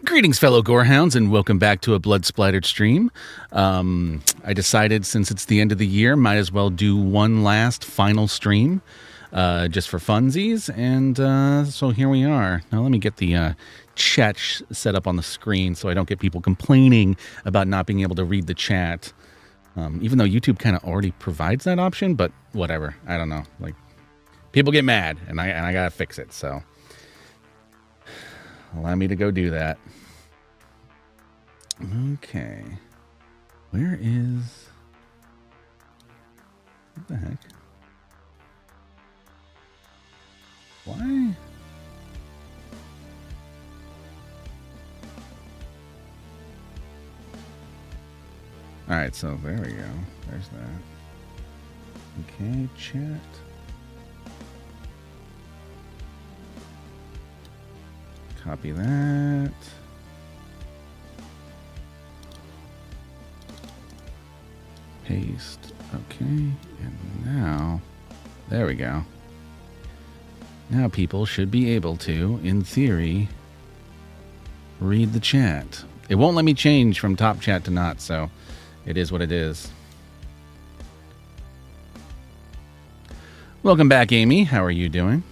Greetings, fellow gorehounds, and welcome back to a blood splattered stream. I decided since it's the end of the year, might as well do one last final stream just for funsies, and so here we are. Now let me get the chat set up on the screen so I don't get people complaining about not being able to read the chat. Even though YouTube kind of already provides that option, but whatever. I don't know. Like, people get mad, and I gotta fix it, so allow me to go do that. Okay. Where is... What the heck? Why? Alright, so there we go. There's that. Okay, chat. Copy that. Paste. Okay. And now, there we go. Now people should be able to, in theory, read the chat. It won't let me change from top chat to not, so it is what it is. Welcome back, Amy. How are you doing?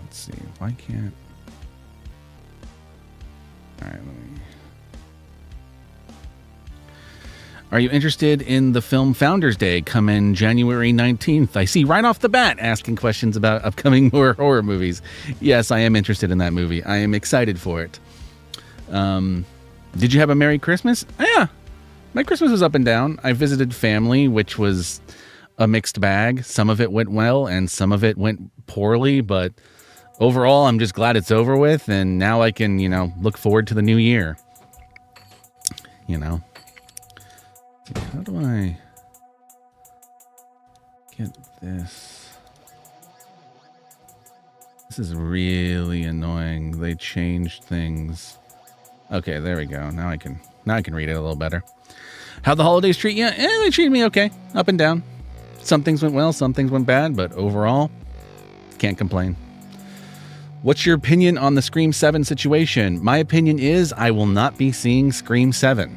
Let's see. Why can't... All right, let me... Are you interested in the film Founders Day coming January 19th? I see right off the bat asking questions about upcoming horror movies. Yes, I am interested in that movie. I am excited for it. Did you have a Merry Christmas? Yeah, my Christmas was up and down. I visited family, which was a mixed bag. Some of it went well and some of it went poorly, but overall, I'm just glad it's over with. And now I can, look forward to the new year. How do I get this? This is really annoying. They changed things. Okay, there we go. Now I can read it a little better. How'd the holidays treat you? They treated me okay. Up and down. Some things went well, some things went bad, but overall, can't complain. What's your opinion on the Scream 7 situation? My opinion is I will not be seeing Scream 7.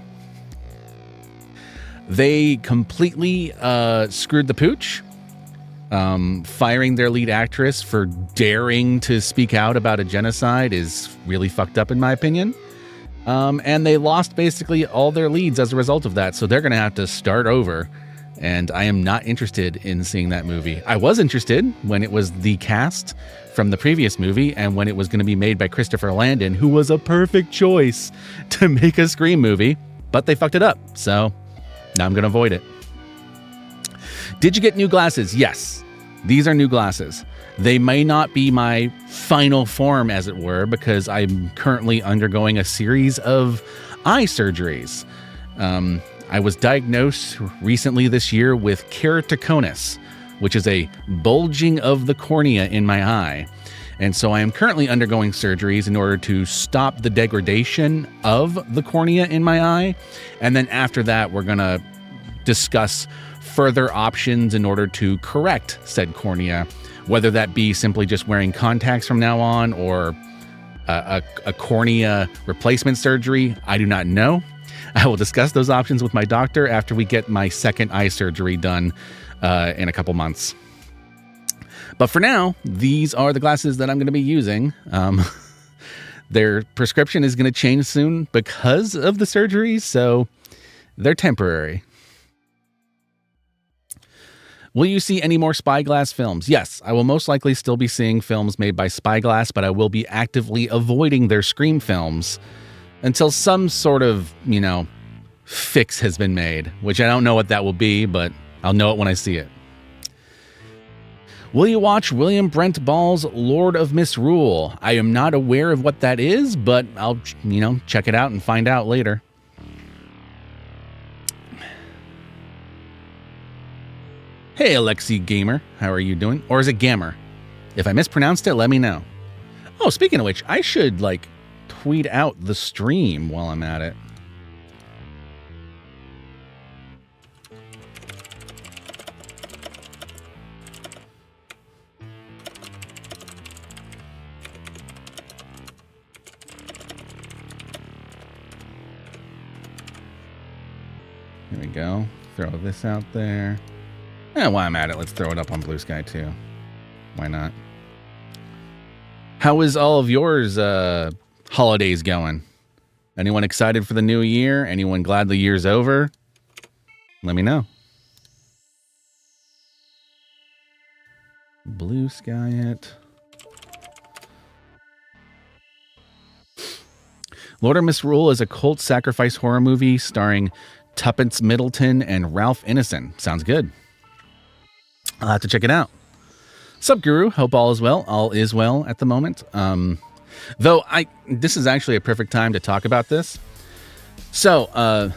They completely screwed the pooch, firing their lead actress for daring to speak out about a genocide is really fucked up in my opinion. And they lost basically all their leads as a result of that, so they're going to have to start over, and I am not interested in seeing that movie. I was interested when it was the cast from the previous movie and when it was going to be made by Christopher Landon, who was a perfect choice to make a Scream movie, but they fucked it up, so... Now I'm going to avoid it. Did you get new glasses? Yes. These are new glasses. They may not be my final form, as it were, because I'm currently undergoing a series of eye surgeries. I was diagnosed recently this year with keratoconus, which is a bulging of the cornea in my eye. And so I am currently undergoing surgeries in order to stop the degradation of the cornea in my eye. And then after that, we're going to discuss further options in order to correct said cornea, whether that be simply just wearing contacts from now on or a cornea replacement surgery. I do not know. I will discuss those options with my doctor after we get my second eye surgery done in a couple months. But for now, these are the glasses that I'm going to be using. Their prescription is going to change soon because of the surgeries, so they're temporary. Will you see any more Spyglass films? Yes, I will most likely still be seeing films made by Spyglass, but I will be actively avoiding their Scream films until some sort of, fix has been made, which I don't know what that will be, but I'll know it when I see it. Will you watch William Brent Ball's Lord of Misrule? I am not aware of what that is, but I'll, check it out and find out later. Hey, Alexi Gamer. How are you doing? Or is it Gamer? If I mispronounced it, let me know. Oh, speaking of which, I should, tweet out the stream while I'm at it. go. Throw this out there. And while I'm at it, let's throw it up on Blue Sky too. Why not? How is all of yours holidays going? Anyone excited for the new year? Anyone glad the year's over? Let me know. Blue Sky it. Lord of Misrule is a cult sacrifice horror movie starring Tuppence Middleton and Ralph Ineson. Sounds good. I'll have to check it out. Sup, Guru? Hope all is well. All is well at the moment. Though this is actually a perfect time to talk about this. So,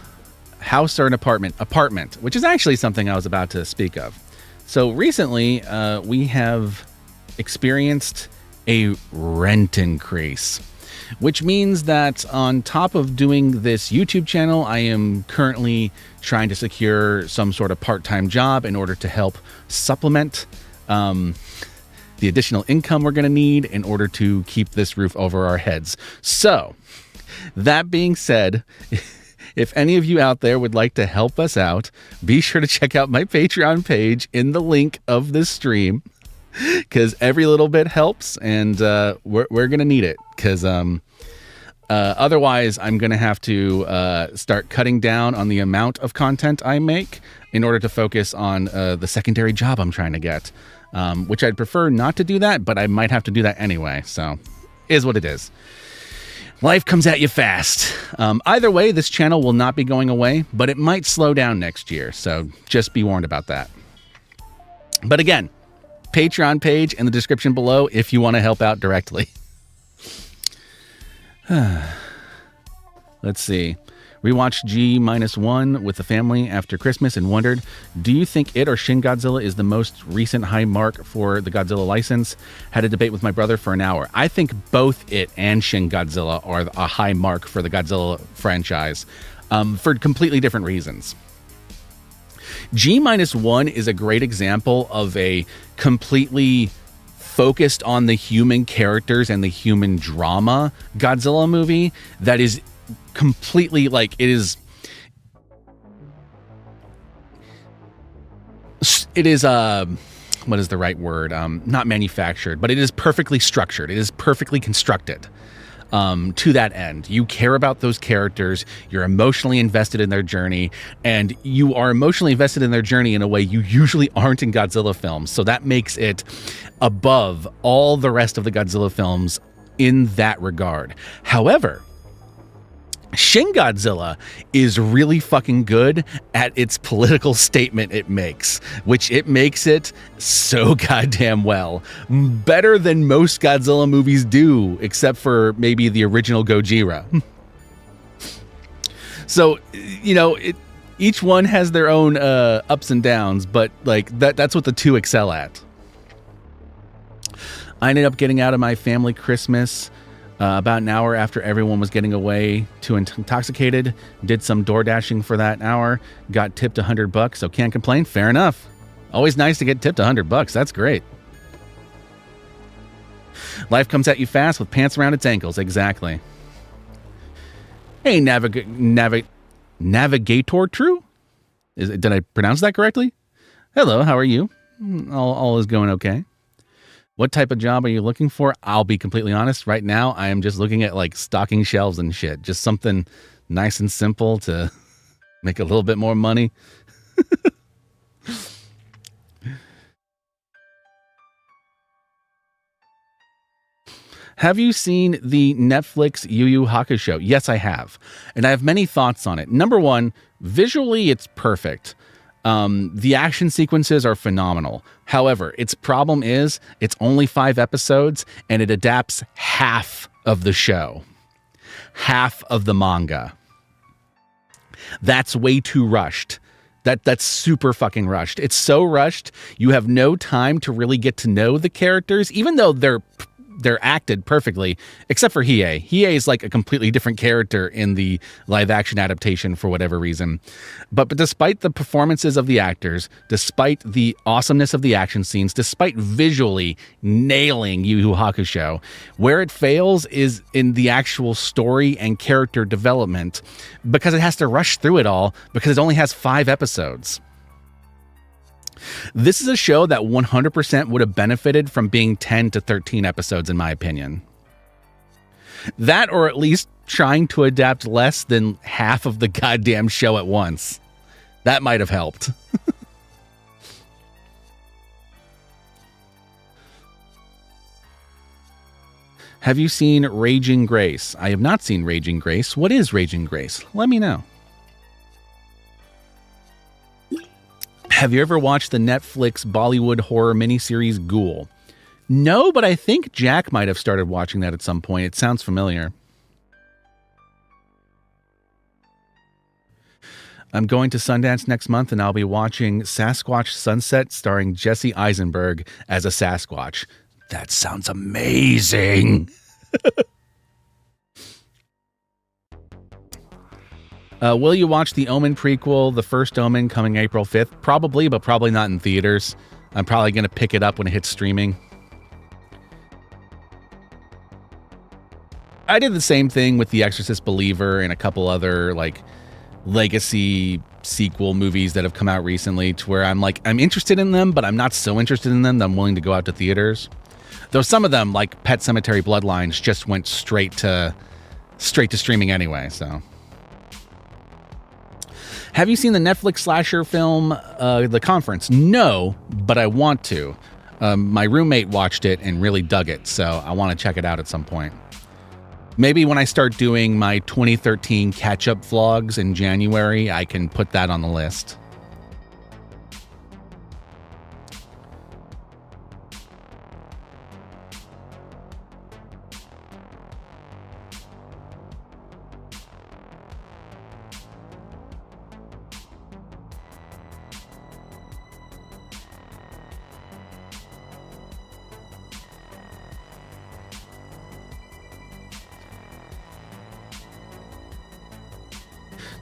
house or an apartment? Apartment, which is actually something I was about to speak of. So recently, we have experienced a rent increase, which means that on top of doing this YouTube channel, I am currently trying to secure some sort of part-time job in order to help supplement the additional income we're going to need in order to keep this roof over our heads. So, that being said, if any of you out there would like to help us out, be sure to check out my Patreon page in the link of this stream, because every little bit helps, and we're going to need it, because otherwise I'm going to have to start cutting down on the amount of content I make in order to focus on the secondary job I'm trying to get, which I'd prefer not to do that, but I might have to do that anyway, so is what it is. Life comes at you fast. Either way, this channel will not be going away, but it might slow down next year, so just be warned about that. But again, Patreon page in the description below if you want to help out directly. Let's see. Rewatched G-1 with the family after Christmas and wondered, do you think it or Shin Godzilla is the most recent high mark for the Godzilla license? Had a debate with my brother for an hour. I think both it and Shin Godzilla are a high mark for the Godzilla franchise, for completely different reasons. G-1 is a great example of a completely focused on the human characters and the human drama Godzilla movie that is completely, like, it is what is the right word? Not manufactured, but it is perfectly structured. It is perfectly constructed to that end. You care about those characters, you're emotionally invested in their journey, and you are emotionally invested in their journey in a way you usually aren't in Godzilla films. So that makes it above all the rest of the Godzilla films in that regard. However, Shin Godzilla is really fucking good at its political statement it makes, which it makes it so goddamn well. Better than most Godzilla movies do, except for maybe the original Gojira. So, you know, each one has their own ups and downs, but like that's what the two excel at. I ended up getting out of my family Christmas about an hour after everyone was getting away too intoxicated. Did some door dashing for that hour. Got tipped $100, so can't complain. Fair enough. Always nice to get tipped $100. That's great. Life comes at you fast with pants around its ankles. Exactly. Hey, Navigator True? Did I pronounce that correctly? Hello, how are you? All is going okay. What type of job are you looking for? I'll be completely honest. Right now, I am just looking at like stocking shelves and shit. Just something nice and simple to make a little bit more money. Have you seen the Netflix Yu Hakusho? Yes, I have. And I have many thoughts on it. Number one, visually, it's perfect. The action sequences are phenomenal. However, its problem is it's only 5 episodes and it adapts half of the show, half of the manga. That's way too rushed. That's super fucking rushed. It's so rushed, you have no time to really get to know the characters, even though they're they're acted perfectly, except for Hiei. Hiei is like a completely different character in the live action adaptation for whatever reason. But despite the performances of the actors, despite the awesomeness of the action scenes, despite visually nailing Yu Hakusho, where it fails is in the actual story and character development, because it has to rush through it all because it only has 5 episodes. This is a show that 100% would have benefited from being 10 to 13 episodes, in my opinion. That, or at least trying to adapt less than half of the goddamn show at once. That might have helped. Have you seen Raging Grace? I have not seen Raging Grace. What is Raging Grace? Let me know. Have you ever watched the Netflix Bollywood horror miniseries Ghoul? No, but I think Jack might have started watching that at some point. It sounds familiar. I'm going to Sundance next month, and I'll be watching Sasquatch Sunset starring Jesse Eisenberg as a Sasquatch. That sounds amazing. Will you watch the Omen prequel, the first Omen, coming April 5th? Probably, but probably not in theaters. I'm probably going to pick it up when it hits streaming. I did the same thing with The Exorcist Believer and a couple other like legacy sequel movies that have come out recently, to where I'm interested in them, but I'm not so interested in them that I'm willing to go out to theaters. Though some of them, like Pet Sematary Bloodlines, just went straight to streaming anyway, so... Have you seen the Netflix slasher film, The Conference? No, but I want to. My roommate watched it and really dug it, so I want to check it out at some point. Maybe when I start doing my 2013 catch-up vlogs in January, I can put that on the list.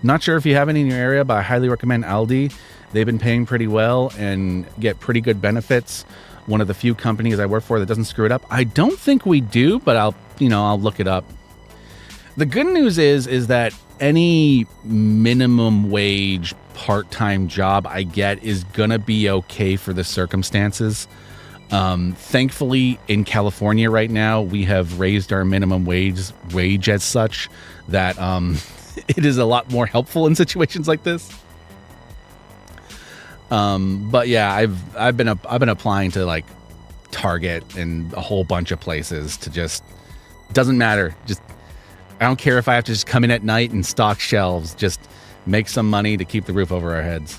Not sure if you have any in your area, but I highly recommend Aldi. They've been paying pretty well and get pretty good benefits. One of the few companies I work for that doesn't screw it up. I don't think we do, but I'll look it up. The good news is that any minimum wage part-time job I get is gonna be okay for the circumstances. Thankfully, in California right now, we have raised our minimum wage as such that it is a lot more helpful in situations like this. But yeah, I've been applying to like Target and a whole bunch of places to just, doesn't matter. Just, I don't care if I have to just come in at night and stock shelves, just make some money to keep the roof over our heads.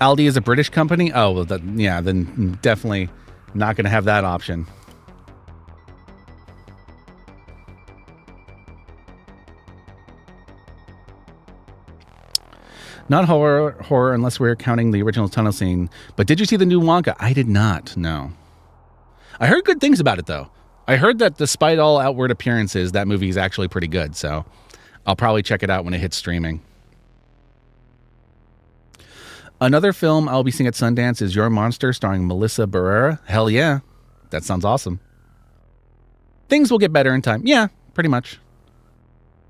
Aldi is a British company? Oh, well, then definitely not going to have that option. Not horror unless we're counting the original tunnel scene. But did you see the new Wonka? I did not, no. I heard good things about it, though. I heard that despite all outward appearances, that movie is actually pretty good, so I'll probably check it out when it hits streaming. Another film I'll be seeing at Sundance is Your Monster, starring Melissa Barrera. Hell yeah. That sounds awesome. Things will get better in time. Yeah, pretty much.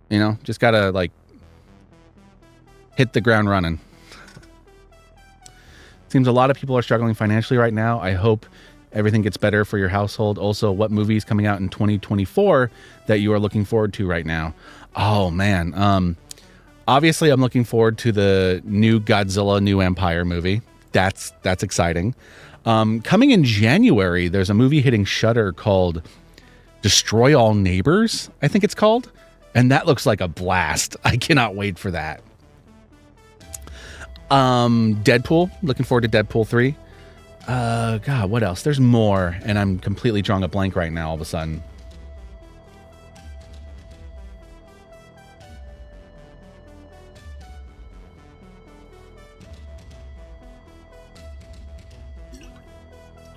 You know, just gotta, like, hit the ground running. Seems a lot of people are struggling financially right now. I hope everything gets better for your household. Also, what movie is coming out in 2024 that you are looking forward to right now? Oh, man. Obviously, I'm looking forward to the new Godzilla, New Empire movie. That's exciting. Coming in January, there's a movie hitting Shudder called Destroy All Neighbors, I think it's called. And that looks like a blast. I cannot wait for that. Deadpool. Looking forward to Deadpool 3. God, what else? There's more, and I'm completely drawing a blank right now all of a sudden.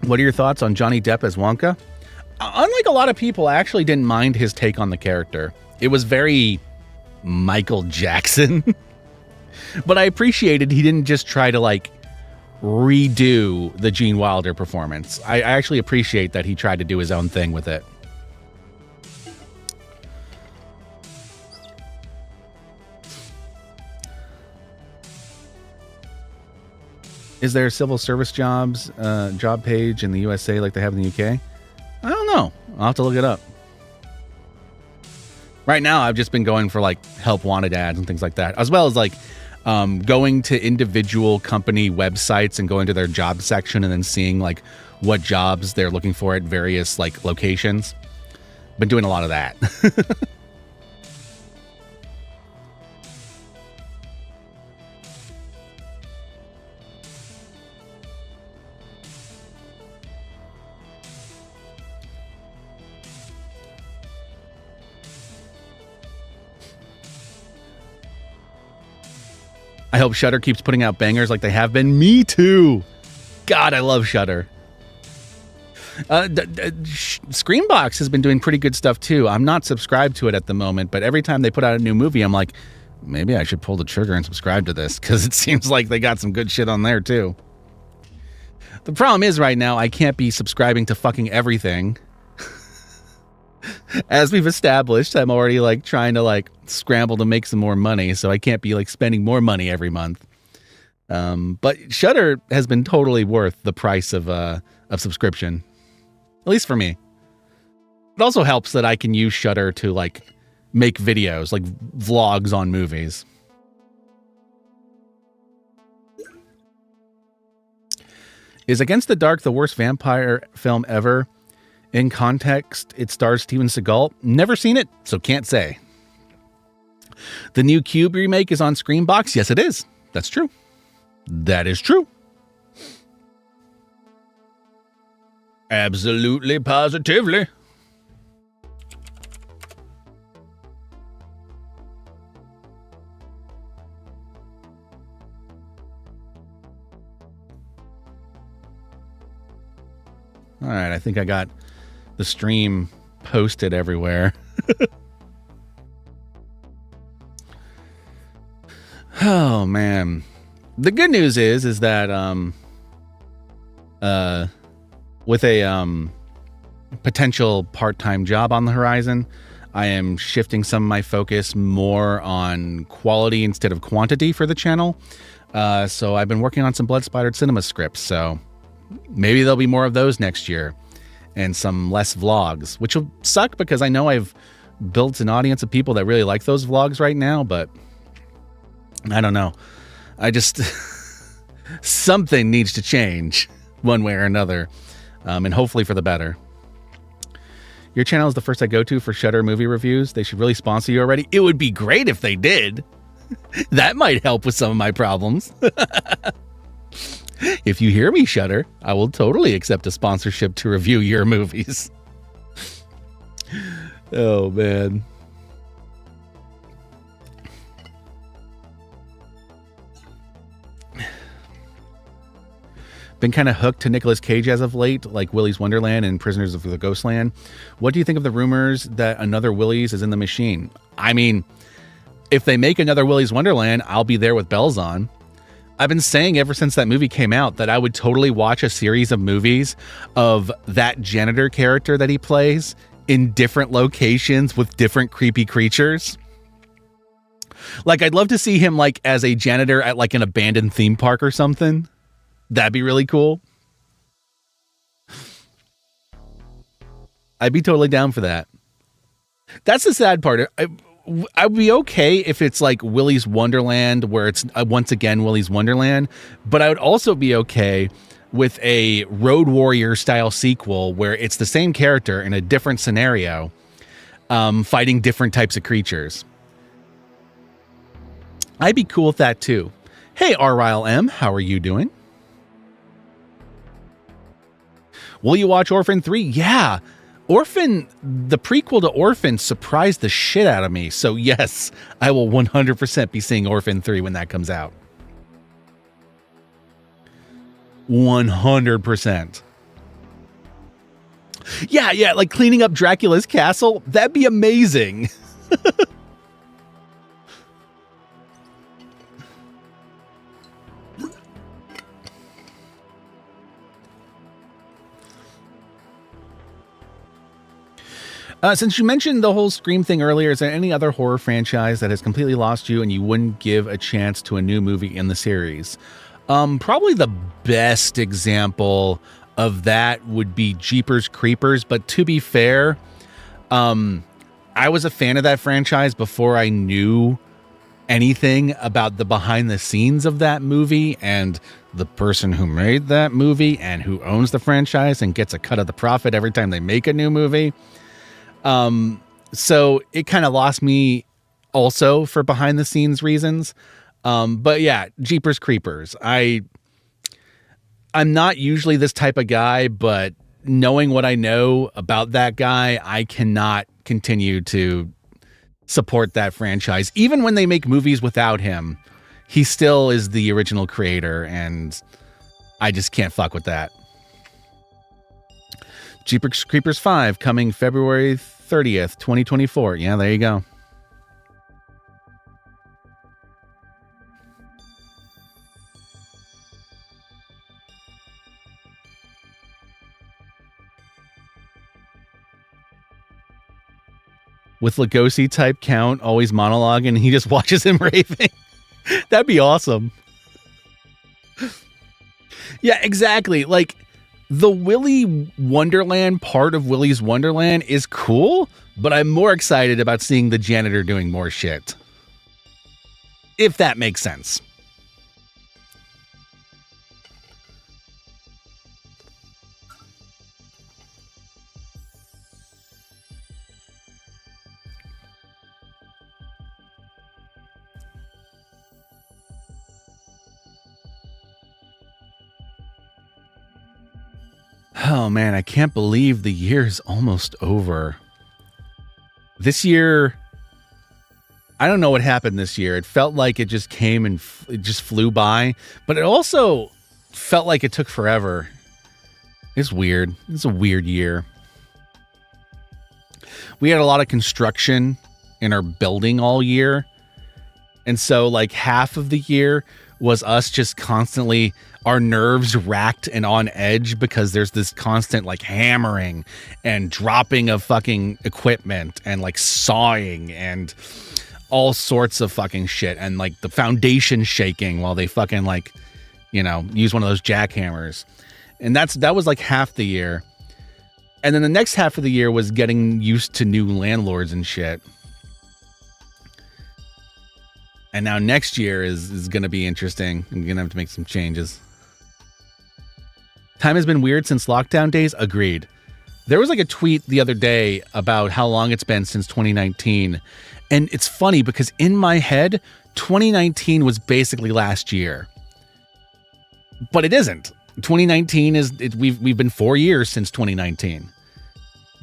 What are your thoughts on Johnny Depp as Wonka? Unlike a lot of people, I actually didn't mind his take on the character. It was very Michael Jackson. But I appreciated he didn't just try to, like, redo the Gene Wilder performance. I actually appreciate that he tried to do his own thing with it. Is there a civil service job page in the USA like they have in the UK? I don't know. I'll have to look it up. Right now, I've just been going for like help wanted ads and things like that, as well as like going to individual company websites and going to their job section and then seeing like what jobs they're looking for at various like locations. Been doing a lot of that. I hope Shudder keeps putting out bangers like they have been. Me too. God, I love Shudder. Screambox has been doing pretty good stuff too. I'm not subscribed to it at the moment, but every time they put out a new movie, I'm like, maybe I should pull the trigger and subscribe to this because it seems like they got some good shit on there too. The problem is right now, I can't be subscribing to fucking everything. As we've established, I'm already like trying to like scramble to make some more money, so I can't be like spending more money every month. But Shudder has been totally worth the price of subscription, at least for me. It also helps that I can use Shudder to like make videos, like vlogs on movies. Is Against the Dark the worst vampire film ever? In context, it stars Steven Seagal. Never seen it, so can't say. The new Cube remake is on Screambox. Yes, it is. That's true. That is true. Absolutely, positively. All right, I think I got the stream posted everywhere. Oh man. The good news is that with a potential part-time job on the horizon, I am shifting some of my focus more on quality instead of quantity for the channel. So I've been working on some Blood Splattered cinema scripts, so maybe there'll be more of those next year. And some less vlogs, which will suck because I know I've built an audience of people that really like those vlogs right now, but I don't know. I just something needs to change one way or another, and hopefully for the better. Your channel is the first I go to for Shudder movie reviews. They should really sponsor you already. It would be great if they did. That might help with some of my problems. If you hear me, Shudder, I will totally accept a sponsorship to review your movies. Oh, man. Been kind of hooked to Nicolas Cage as of late, like Willy's Wonderland and Prisoners of the Ghostland. What do you think of the rumors that another Willy's is in the machine? I mean, if they make another Willy's Wonderland, I'll be there with bells on. I've been saying ever since that movie came out that I would totally watch a series of movies of that janitor character that he plays in different locations with different creepy creatures. Like, I'd love to see him like as a janitor at like an abandoned theme park or something. That'd be really cool. I'd be totally down for that. That's the sad part. I'd be okay if it's like Willy's Wonderland, where it's once again Willy's Wonderland, but I would also be okay with a Road Warrior style sequel where it's the same character in a different scenario, fighting different types of creatures. I'd be cool with that too. Hey, RYLM, how are you doing? Will you watch Orphan 3? Yeah. Orphan, the prequel to Orphan surprised the shit out of me. So yes, I will 100% be seeing Orphan 3 when that comes out. 100%. Yeah, like cleaning up Dracula's castle. That'd be amazing. Since you mentioned the whole Scream thing earlier, is there any other horror franchise that has completely lost you and you wouldn't give a chance to a new movie in the series? Probably the best example of that would be Jeepers Creepers. But to be fair, I was a fan of that franchise before I knew anything about the behind the scenes of that movie and the person who made that movie and who owns the franchise and gets a cut of the profit every time they make a new movie. So it kind of lost me also for behind the scenes reasons. But yeah, Jeepers Creepers. I'm not usually this type of guy, but knowing what I know about that guy, I cannot continue to support that franchise. Even when they make movies without him, he still is the original creator, and I just can't fuck with that. Jeepers Creepers 5 coming February 30th, 2024. Yeah, there you go. With Lugosi type count, always monologuing, and he just watches him raving. That'd be awesome. Yeah, exactly. Like, the Willy Wonderland part of Willy's Wonderland is cool, but I'm more excited about seeing the janitor doing more shit. If that makes sense. Oh man, I can't believe the year's almost over. This year, I don't know what happened this year. It felt like it just came and it just flew by, but it also felt like it took forever. It's weird. It's a weird year. We had a lot of construction in our building all year. And so like half of the year was us just constantly, our nerves racked and on edge because there's this constant like hammering and dropping of fucking equipment and like sawing and all sorts of fucking shit, and like the foundation shaking while they fucking like, you know, use one of those jackhammers. And that was like half the year. And then the next half of the year was getting used to new landlords and shit. And now next year is going to be interesting. I'm going to have to make some changes. Time has been weird since lockdown days. Agreed. There was like a tweet the other day about how long it's been since 2019. And it's funny because in my head, 2019 was basically last year. But it isn't. 2019 we've been 4 years since 2019.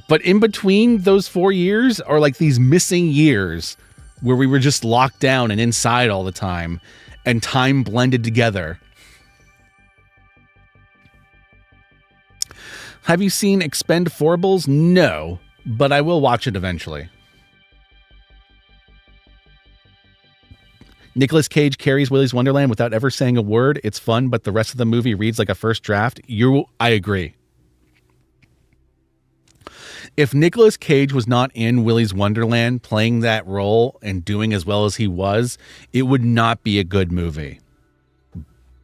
But in between those 4 years are like these missing years where we were just locked down and inside all the time, and time blended together. Have you seen Expendables? No, but I will watch it eventually. Nicolas Cage carries Willy's Wonderland without ever saying a word. It's fun, but the rest of the movie reads like a first draft. I agree. If Nicolas Cage was not in Willy's Wonderland playing that role and doing as well as he was, it would not be a good movie.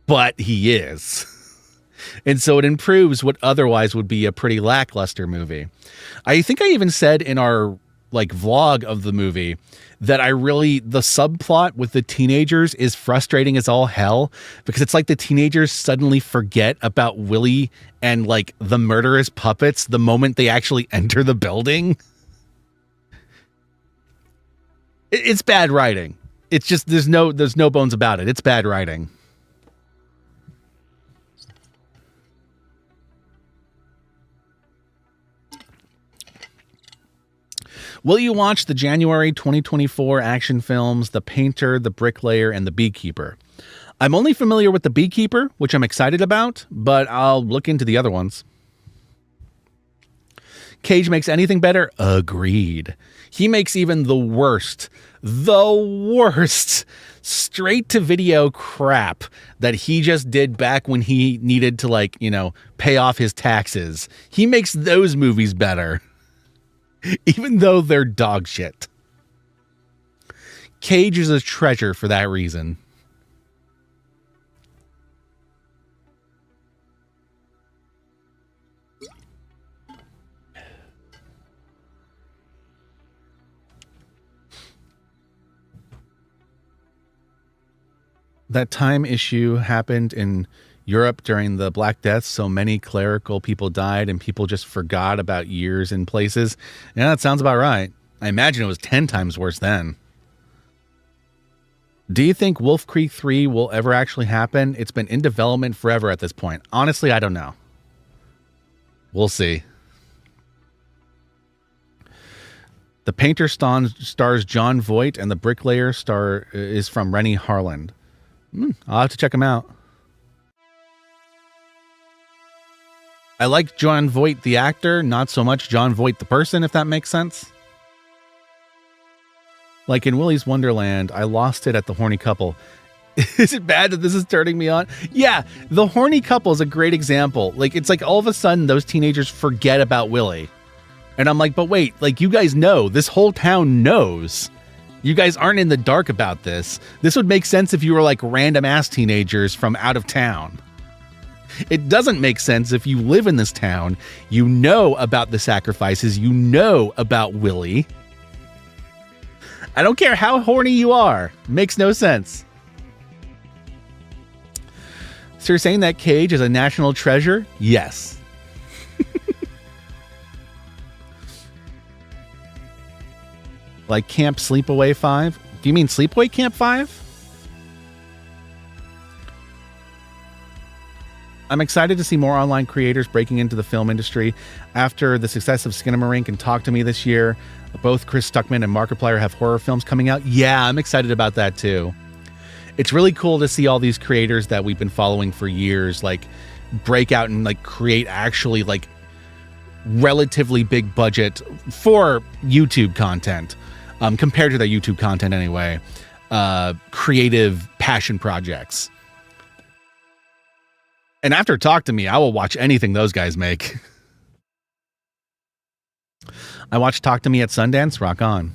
But he is. And so it improves what otherwise would be a pretty lackluster movie. I think I even said in our like vlog of the movie that the subplot with the teenagers is frustrating as all hell, because it's like the teenagers suddenly forget about Willy and like the murderous puppets the moment they actually enter the building. It's bad writing. It's just, there's no bones about it. It's bad writing. Will you watch the January 2024 action films The Painter, The Bricklayer, and The Beekeeper? I'm only familiar with The Beekeeper, which I'm excited about, but I'll look into the other ones. Cage makes anything better? Agreed. He makes even the worst straight-to-video crap that he just did back when he needed to, like, you know, pay off his taxes. He makes those movies better, even though they're dog shit. Cage is a treasure for that reason. That time issue happened in Europe during the Black Death, so many clerical people died and people just forgot about years and places. Yeah, that sounds about right. I imagine it was 10 times worse then. Do you think Wolf Creek 3 will ever actually happen? It's been in development forever at this point. Honestly, I don't know. We'll see. The Painter stars John Voight, and The Bricklayer is from Rennie Harland. I'll have to check him out. I like John Voight, the actor, not so much John Voight, the person, if that makes sense. Like in Willy's Wonderland, I lost it at the horny couple. Is it bad that this is turning me on? Yeah, the horny couple is a great example. Like, it's like all of a sudden those teenagers forget about Willy. And I'm like, but wait, like, you guys know, this whole town knows. You guys aren't in the dark about this. This would make sense if you were like random ass teenagers from out of town. It doesn't make sense if you live in this town, you know about the sacrifices, you know about Willy. I don't care how horny you are. Makes no sense. So you're saying that Cage is a national treasure? Yes. Like Camp Sleepaway 5? Do you mean Sleepaway Camp 5? I'm excited to see more online creators breaking into the film industry. After the success of Skinamarink and Talk to Me this year, both Chris Stuckman and Markiplier have horror films coming out. Yeah, I'm excited about that too. It's really cool to see all these creators that we've been following for years, like, break out and like create actually like relatively big budget for YouTube content. Compared to their YouTube content anyway, creative passion projects. And after Talk to Me, I will watch anything those guys make. I watched Talk to Me at Sundance. Rock on.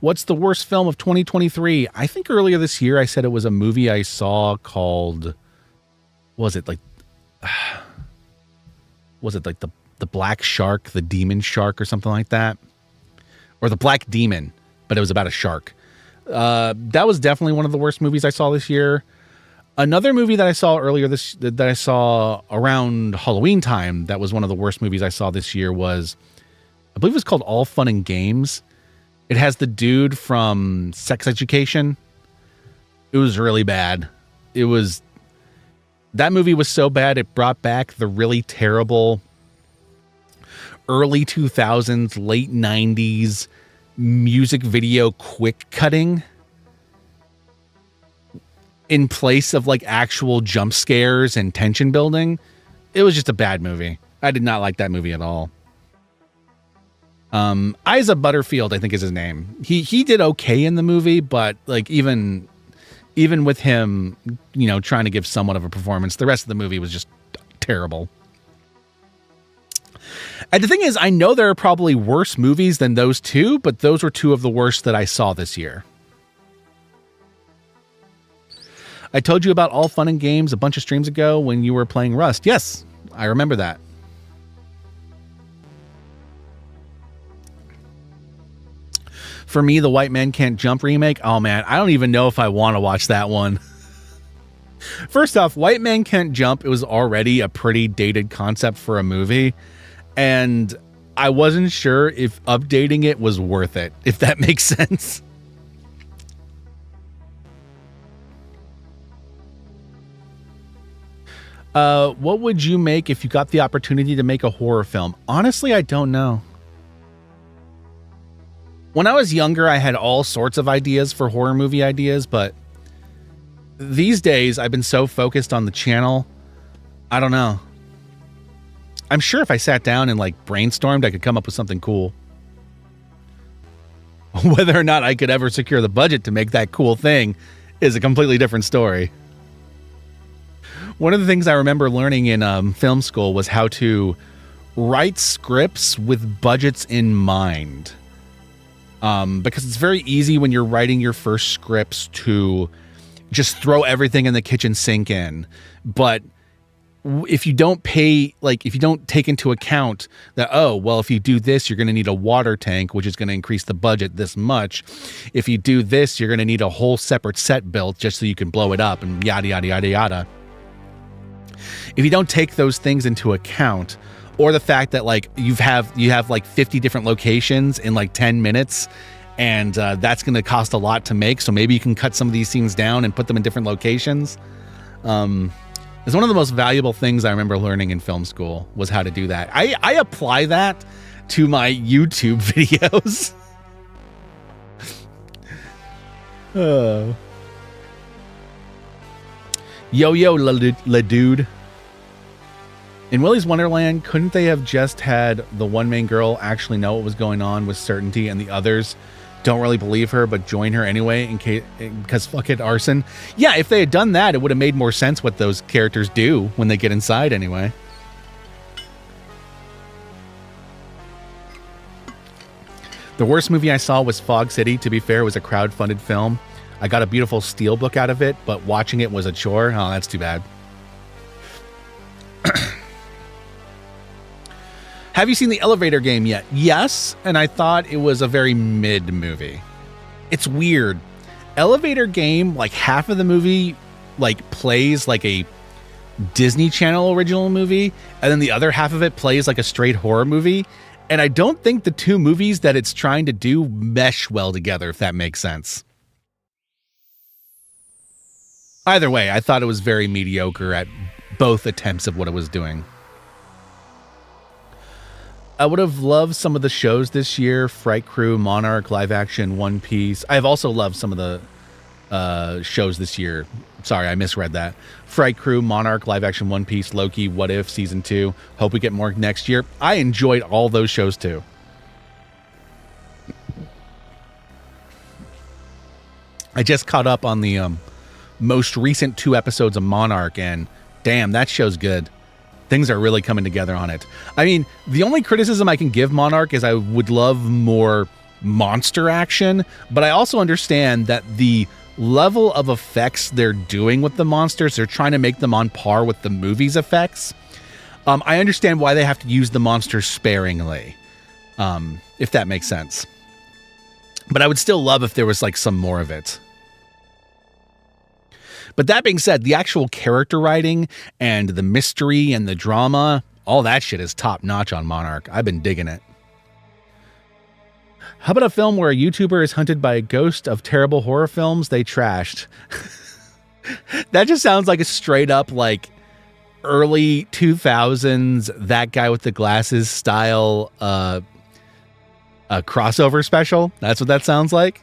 What's the worst film of 2023? I think earlier this year I said it was a movie I saw called, was it like the Black Shark, the Demon Shark, or something like that, or the Black Demon, but it was about a shark. That was definitely one of the worst movies I saw this year. Another movie that I saw that I saw around Halloween time, that was one of the worst movies I saw this year, was, I believe it was called All Fun and Games. It has the dude from Sex Education. It was really bad. That movie was so bad it brought back the really terrible early 2000s, late 90s music video quick cutting in place of like actual jump scares and tension building. It was just a bad movie. I did not like that movie at all. Isa Butterfield, I think is his name. He did okay in the movie, but like even with him, you know, trying to give somewhat of a performance, the rest of the movie was just terrible. And the thing is, I know there are probably worse movies than those two, but those were two of the worst that I saw this year. I told you about All Fun and Games a bunch of streams ago when you were playing Rust. Yes, I remember that. For me, the White Man Can't Jump remake, oh man, I don't even know if I want to watch that one. First off, White Man Can't Jump, it was already a pretty dated concept for a movie. And I wasn't sure if updating it was worth it, if that makes sense. What would you make if you got the opportunity to make a horror film? Honestly, I don't know. When I was younger, I had all sorts of ideas for horror movie ideas, but these days I've been so focused on the channel. I don't know. I'm sure if I sat down and like brainstormed, I could come up with something cool. Whether or not I could ever secure the budget to make that cool thing is a completely different story. One of the things I remember learning in film school was how to write scripts with budgets in mind. Because it's very easy when you're writing your first scripts to just throw everything in the kitchen sink in. But if you don't if you don't take into account that, oh, well, if you do this, you're going to need a water tank, which is going to increase the budget this much. If you do this, you're going to need a whole separate set built just so you can blow it up and yada, yada, yada, yada. If you don't take those things into account, or the fact that like you have like 50 different locations in like 10 minutes, and that's going to cost a lot to make. So maybe you can cut some of these scenes down and put them in different locations. It's one of the most valuable things I remember learning in film school was how to do that. I apply that to my YouTube videos. Yo, la dude. In Willy's Wonderland, couldn't they have just had the one main girl actually know what was going on with certainty and the others don't really believe her but join her anyway because fuck it, arson? Yeah, if they had done that, it would have made more sense what those characters do when they get inside anyway. The worst movie I saw was Fog City. To be fair, it was a crowd-funded film. I got a beautiful steelbook out of it, but watching it was a chore. Oh, that's too bad. Have you seen The Elevator Game yet? Yes, and I thought it was a very mid movie. It's weird. Elevator Game, like half of the movie like plays like a Disney Channel original movie, and then the other half of it plays like a straight horror movie. And I don't think the two movies that it's trying to do mesh well together, if that makes sense. Either way, I thought it was very mediocre at both attempts of what it was doing. I would have loved some of the shows this year. Fright Crew, Monarch, live action, One Piece. I have also loved some of the shows this year. Sorry, I misread that. Fright Crew, Monarch, live action, One Piece, Loki, What If, Season 2. Hope we get more next year. I enjoyed all those shows too. I just caught up on the most recent 2 episodes of Monarch, and damn, that show's good. Things are really coming together on it. I mean, the only criticism I can give Monarch is I would love more monster action, but I also understand that the level of effects they're doing with the monsters, they're trying to make them on par with the movie's effects. I understand why they have to use the monsters sparingly, if that makes sense. But I would still love if there was like some more of it. But that being said, the actual character writing and the mystery and the drama, all that shit is top notch on Monarch. I've been digging it. How about a film where a YouTuber is hunted by a ghost of terrible horror films they trashed? That just sounds like a straight up like early 2000s, that guy with the glasses style a crossover special. That's what that sounds like.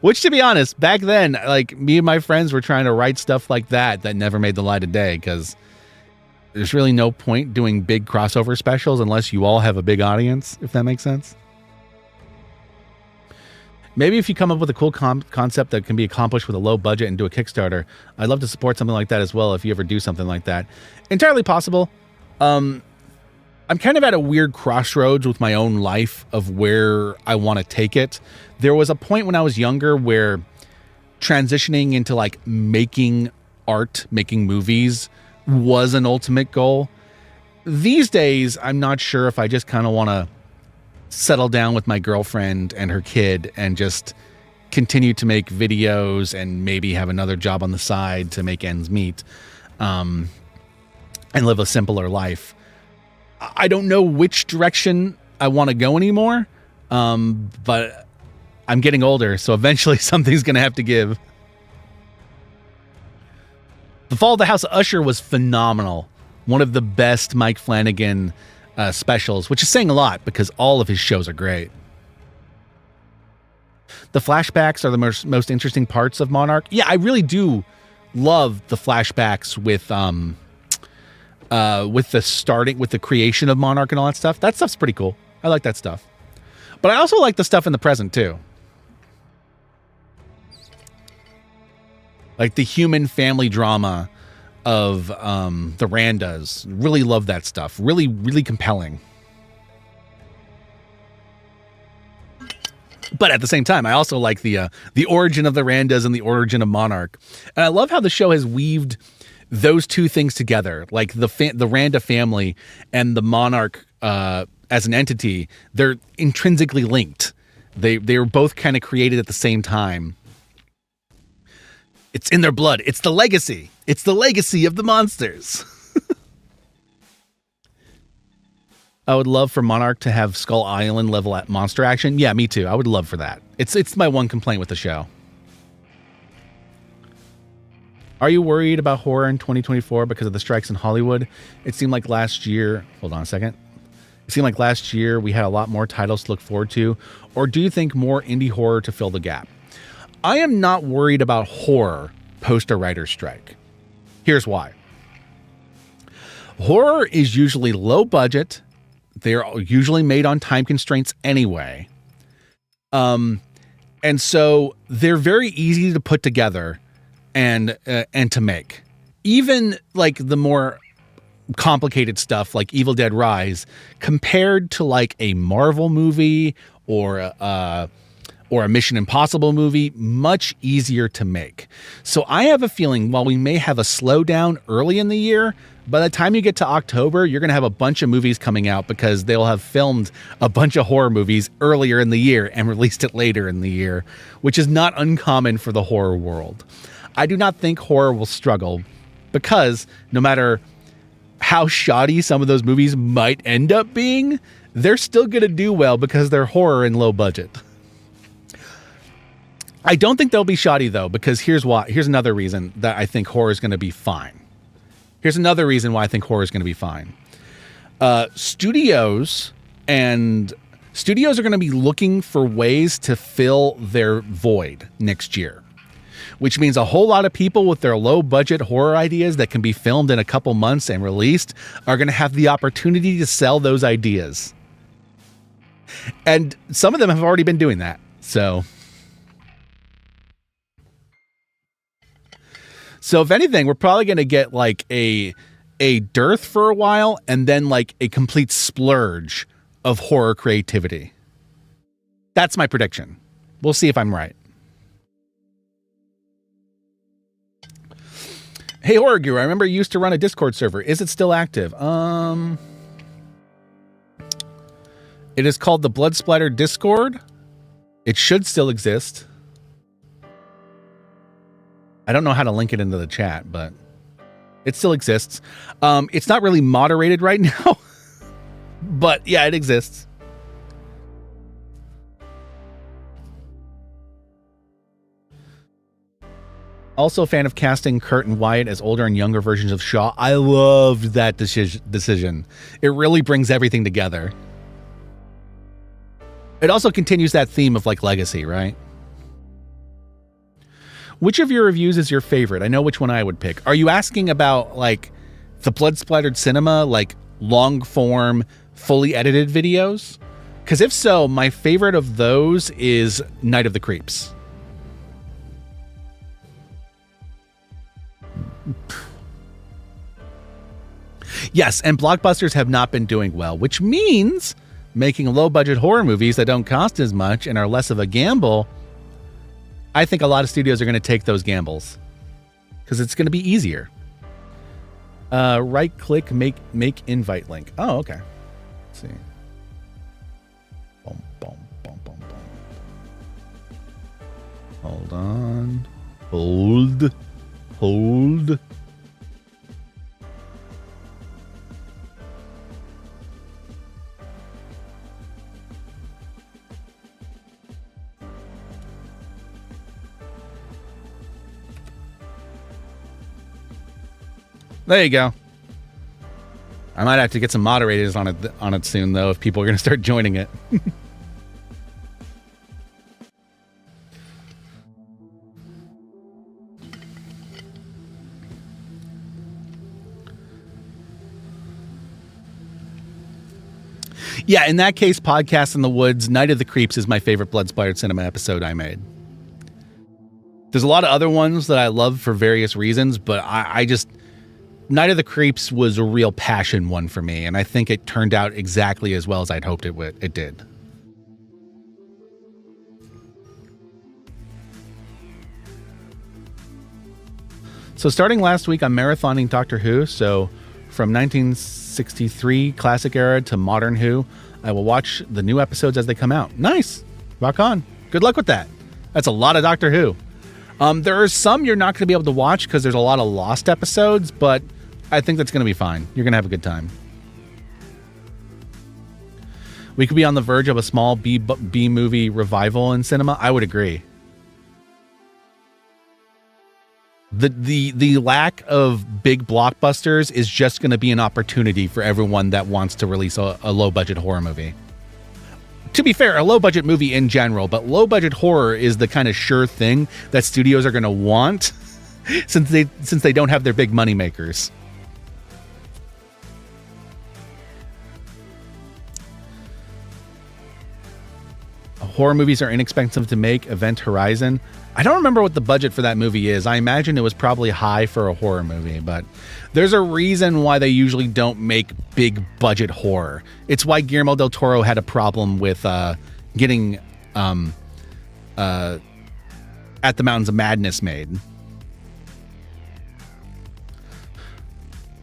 Which, to be honest, back then, like me and my friends were trying to write stuff like that never made the light of day, because there's really no point doing big crossover specials unless you all have a big audience, if that makes sense. Maybe if you come up with a cool concept that can be accomplished with a low budget and do a Kickstarter, I'd love to support something like that as well if you ever do something like that. Entirely possible. I'm kind of at a weird crossroads with my own life of where I want to take it. There was a point when I was younger where transitioning into like making art, making movies was an ultimate goal. These days, I'm not sure if I just kind of want to settle down with my girlfriend and her kid and just continue to make videos and maybe have another job on the side to make ends meet, and live a simpler life. I don't know which direction I want to go anymore, but I'm getting older, so eventually something's going to have to give. The Fall of the House of Usher was phenomenal. One of the best Mike Flanagan specials, which is saying a lot because all of his shows are great. The flashbacks are the most interesting parts of Monarch. Yeah, I really do love the flashbacks with the creation of Monarch and all that stuff. That stuff's pretty cool. I like that stuff. But I also like the stuff in the present too. Like the human family drama of the Randas. Really love that stuff. Really, really compelling. But at the same time, I also like the origin of the Randas and the origin of Monarch. And I love how the show has weaved those two things together. Like the Randa family and the Monarch as an entity, they're intrinsically linked. They were both kind of created at the same time. It's in their blood. It's the legacy. It's the legacy of the monsters. I would love for Monarch to have Skull Island level at monster action. Yeah, me too. I would love for that. It's my one complaint with the show. Are you worried about horror in 2024 because of the strikes in Hollywood? It seemed like last year... Hold on a second. It seemed like last year we had a lot more titles to look forward to. Or do you think more indie horror to fill the gap? I am not worried about horror post a writer's strike. Here's why. Horror is usually low budget. They're usually made on time constraints anyway. And so they're very easy to put together and to make. Even like the more complicated stuff like Evil Dead Rise, compared to like a Marvel movie or a Mission Impossible movie, much easier to make. So I have a feeling while we may have a slowdown early in the year, by the time you get to October, you're going to have a bunch of movies coming out because they'll have filmed a bunch of horror movies earlier in the year and released it later in the year, which is not uncommon for the horror world. I do not think horror will struggle because no matter how shoddy some of those movies might end up being, they're still going to do well because they're horror and low budget. I don't think they'll be shoddy though, because here's why. Here's another reason that I think horror is going to be fine. Here's another reason why I think horror is going to be fine. Studios are going to be looking for ways to fill their void next year, which means a whole lot of people with their low budget horror ideas that can be filmed in a couple months and released are going to have the opportunity to sell those ideas. And some of them have already been doing that. So if anything, we're probably going to get like a dearth for a while and then like a complete splurge of horror creativity. That's my prediction. We'll see if I'm right. Hey, Horror Guru, I remember you used to run a Discord server. Is it still active? It is called the Blood Splattered Discord. It should still exist. I don't know how to link it into the chat, but it still exists. It's not really moderated right now, but yeah, it exists. Also a fan of casting Kurt and Wyatt as older and younger versions of Shaw. I loved that decision. It really brings everything together. It also continues that theme of like legacy, right? Which of your reviews is your favorite? I know which one I would pick. Are you asking about like the blood splattered cinema, like long form, fully edited videos? Because if so, my favorite of those is Night of the Creeps. Yes, and blockbusters have not been doing well, which means making low budget horror movies that don't cost as much and are less of a gamble. I think a lot of studios are going to take those gambles because it's going to be easier. Right click, make invite link. Oh, okay. Let's see. Boom, boom, boom, boom, boom. Hold on. Hold. There you go. I might have to get some moderators on it soon, though, if people are going to start joining it. Yeah, in that case, Podcast in the Woods, Night of the Creeps is my favorite Blood Splattered Cinema episode I made. There's a lot of other ones that I love for various reasons, but I just... Night of the Creeps was a real passion one for me, and I think it turned out exactly as well as I'd hoped it did. So starting last week, I'm marathoning Doctor Who, so from 1963 classic era to modern Who, I will watch the new episodes as they come out. Nice! Rock on. Good luck with that. That's a lot of Doctor Who. There are some you're not going to be able to watch because there's a lot of lost episodes, but I think that's going to be fine. You're going to have a good time. We could be on the verge of a small B movie revival in cinema. I would agree. The lack of big blockbusters is just going to be an opportunity for everyone that wants to release a low budget horror movie. To be fair, a low budget movie in general, but low budget horror is the kind of sure thing that studios are going to want since they don't have their big money makers. Horror movies are inexpensive to make. Event Horizon. I don't remember what the budget for that movie is. I imagine it was probably high for a horror movie, but there's a reason why they usually don't make big budget horror. It's why Guillermo del Toro had a problem with getting At the Mountains of Madness made.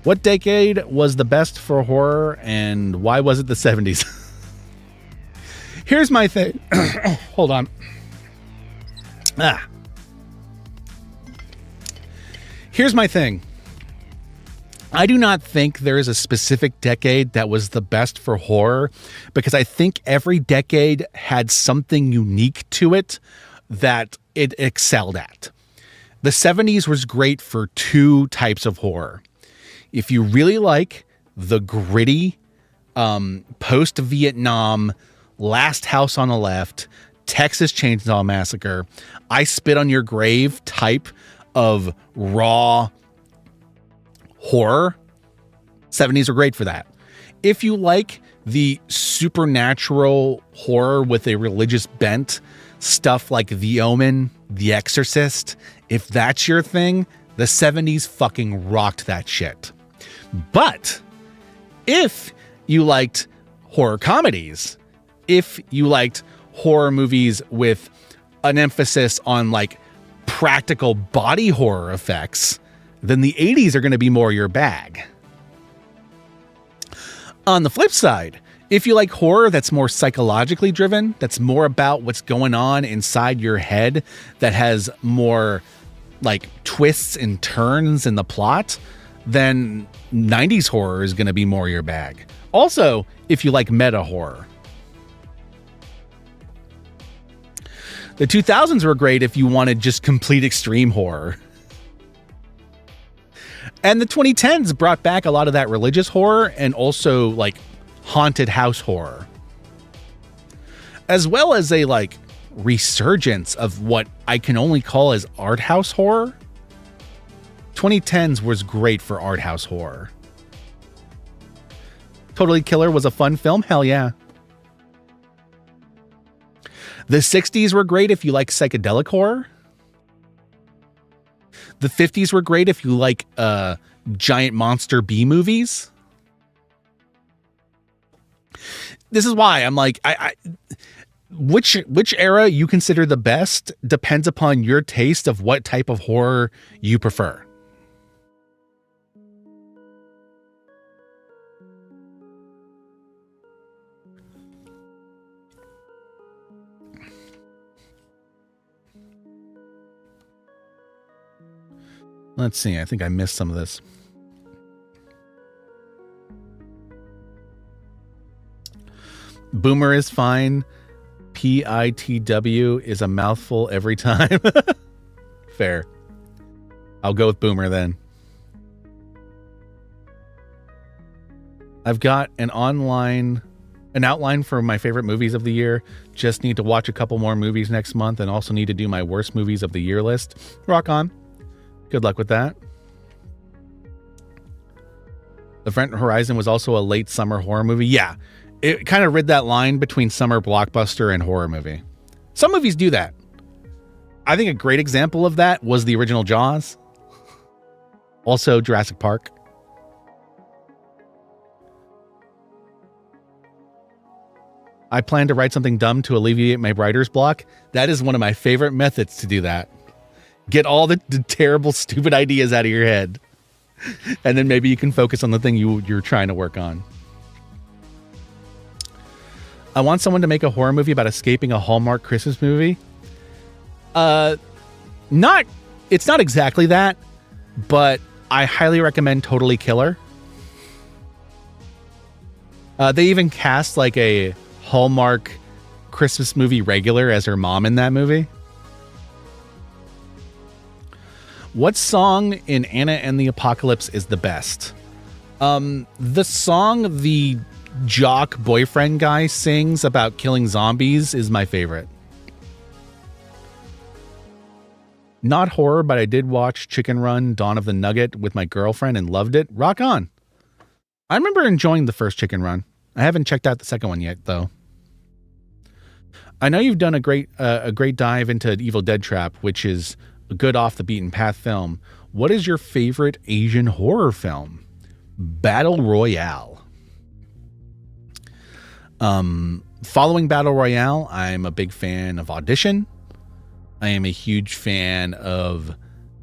What decade was the best for horror, and why was it the 70s? Here's my thing. Hold on. Here's my thing. I do not think there is a specific decade that was the best for horror, because I think every decade had something unique to it that it excelled at. The 70s was great for two types of horror. If you really like the gritty, post-Vietnam, Last House on the Left, Texas Chainsaw Massacre, I Spit on Your Grave type of raw horror, 70s are great for that. If you like the supernatural horror with a religious bent, stuff like The Omen, The Exorcist, if that's your thing, the 70s fucking rocked that shit. But if you liked horror comedies, if you liked horror movies with an emphasis on like practical body horror effects, then the 80s are going to be more your bag. On the flip side, if you like horror that's more psychologically driven, that's more about what's going on inside your head, that has more like twists and turns in the plot, then 90s horror is going to be more your bag. Also, if you like meta horror. The 2000s were great if you wanted just complete extreme horror. And the 2010s brought back a lot of that religious horror and also like haunted house horror. As well as a like resurgence of what I can only call as art house horror. 2010s was great for art house horror. Totally Killer was a fun film? Hell yeah. The 60s were great if you like psychedelic horror. The 50s were great if you like giant monster B movies. This is why I'm like, which era you consider the best depends upon your taste of what type of horror you prefer. Let's see. I think I missed some of this. Boomer is fine. PITW is a mouthful every time. Fair. I'll go with Boomer then. I've got an outline for my favorite movies of the year. Just need to watch a couple more movies next month and also need to do my worst movies of the year list. Rock on. Good luck with that. Event Horizon was also a late summer horror movie. Yeah, it kind of rid that line between summer blockbuster and horror movie. Some movies do that. I think a great example of that was the original Jaws. Also Jurassic Park. I plan to write something dumb to alleviate my writer's block. That is one of my favorite methods to do that. Get all the terrible, stupid ideas out of your head. And then maybe you can focus on the thing you're trying to work on. I want someone to make a horror movie about escaping a Hallmark Christmas movie. It's not exactly that, but I highly recommend Totally Killer. They even cast like a Hallmark Christmas movie regular as her mom in that movie. What song in Anna and the Apocalypse is the best? The song the jock boyfriend guy sings about killing zombies is my favorite. Not horror, but I did watch Chicken Run, Dawn of the Nugget with my girlfriend and loved it. Rock on. I remember enjoying the first Chicken Run. I haven't checked out the second one yet, though. I know you've done a great dive into Evil Dead Trap, which is a good off the beaten path film. What is your favorite Asian horror film? Battle Royale. Following Battle Royale, I'm a big fan of Audition. I am a huge fan of,